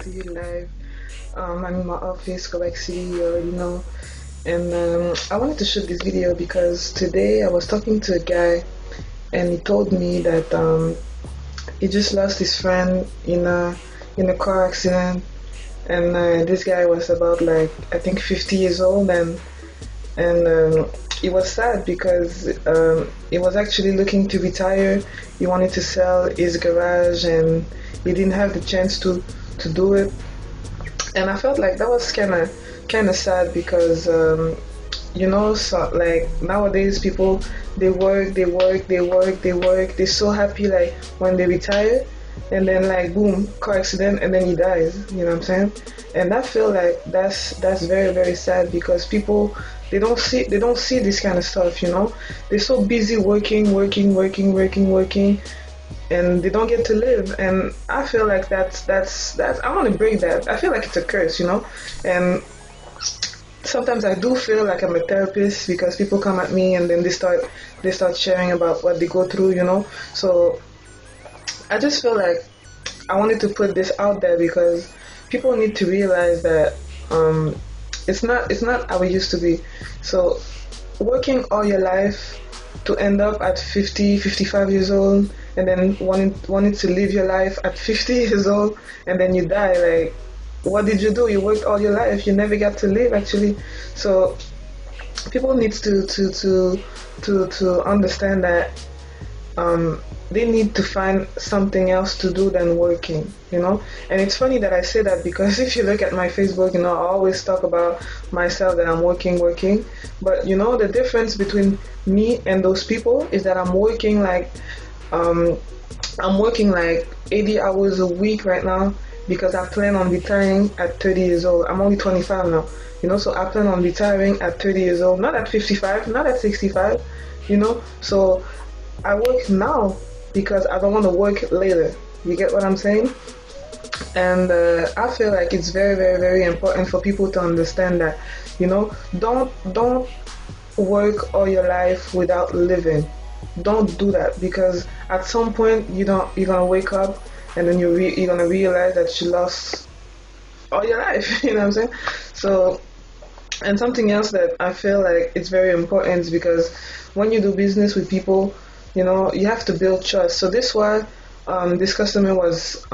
to you live. I'm in my office, Quebec City, you already know. And I wanted to shoot this video because today I was talking to a guy and he told me that he just lost his friend in a car accident. And this guy was about like I think 50 years old, and it was sad because he was actually looking to retire. He wanted to sell his garage and he didn't have the chance to do it. And I felt like that was kind of sad because so like nowadays people, they're so happy like when they retire, and then like boom, car accident, and then he dies, you know what I'm saying? And I feel like that's very very sad because people, they don't see this kind of stuff, they're so busy working, and they don't get to live. And I feel like that's I want to break that. I feel like it's a curse, and sometimes I do feel like I'm a therapist because people come at me and then they start sharing about what they go through, so I just feel like I wanted to put this out there because people need to realize that it's not how it used to be. So working all your life to end up at 50, 55 years old, and then wanting to live your life at 50 years old, and then you die. Like, what did you do? You worked all your life. You never got to live actually. So people need to understand that they need to find something else to do than working, And it's funny that I say that because if you look at my Facebook, I always talk about myself that I'm working. But the difference between me and those people is that I'm working like 80 hours a week right now because I plan on retiring at 30 years old. I'm only 25 now, so I plan on retiring at 30 years old, not at 55, not at 65, So I work now because I don't want to work later. You get what I'm saying? And I feel like it's very, very, very important for people to understand that, don't work all your life without living. Don't do that because at some point you're gonna wake up and then you're gonna realize that you lost all your life. You know what I'm saying? So, and something else that I feel like it's very important is because when you do business with people, you have to build trust. So this why this customer was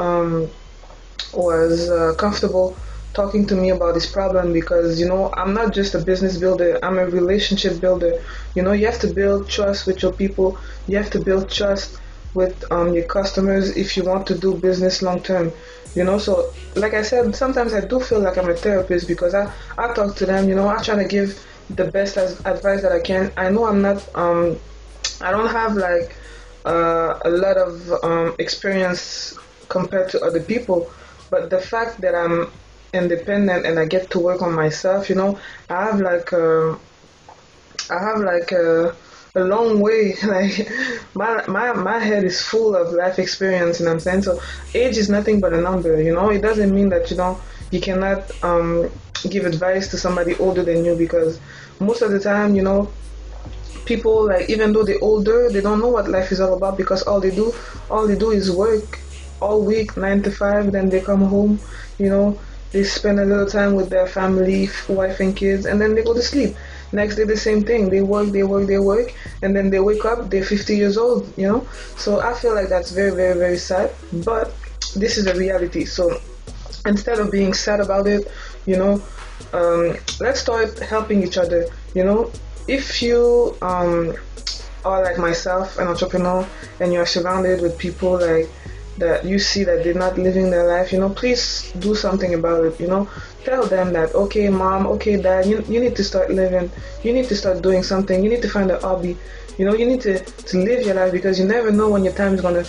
comfortable talking to me about this problem because I'm not just a business builder, I'm a relationship builder. You have to build trust with your people. You have to build trust with your customers if you want to do business long term. So like I said, sometimes I do feel like I'm a therapist because I talk to them. I try to give the best advice that I can. I know I'm not I don't have like a lot of experience compared to other people, but the fact that I'm independent and I get to work on myself, I have like a long way. Like my head is full of life experience, and I'm saying, so age is nothing but a number. It doesn't mean that you cannot give advice to somebody older than you because most of the time, people, like, even though they're older, they don't know what life is all about because all they do is work all week, 9 to 5. Then they come home, they spend a little time with their family, wife and kids, and then they go to sleep. Next day the same thing, they work, and then they wake up, they're 50 years old. So I feel like that's very very very sad, but this is a reality. So instead of being sad about it, let's start helping each other. If you are like myself, an entrepreneur, and you're surrounded with people like that, you see that they're not living their life, please do something about it. Tell them that, okay mom, okay dad, you need to start living, you need to start doing something, you need to find a hobby, you need to live your life because you never know when your time is gonna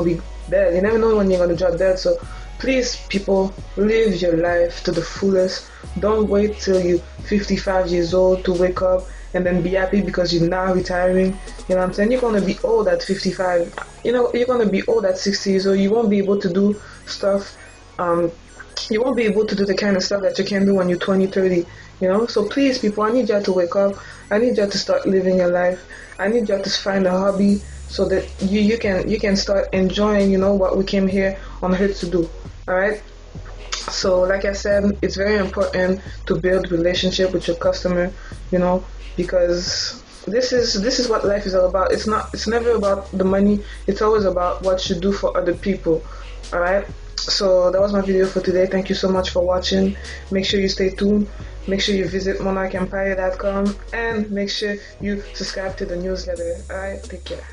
be dead. You never know when you're gonna drop dead. So please, people, live your life to the fullest. Don't wait till you're 55 years old to wake up and then be happy because you're now retiring. You know what I'm saying? You're going to be old at 55. You're going to be old at 60 years old. You won't be able to do stuff. You won't be able to do the kind of stuff that you can do when you're 20, 30. So please, people, I need y'all to wake up. I need y'all to start living your life. I need y'all to find a hobby so that you can start enjoying, what we came here on earth to do. All right? So like I said, it's very important to build relationship with your customer, you know, because this is what life is all about. It's never about the money, it's always about what you do for other people. All right, so that was my video for today. Thank you so much for watching. Make sure you stay tuned, make sure you visit monarchempire.com, and make sure you subscribe to the newsletter. All right, take care.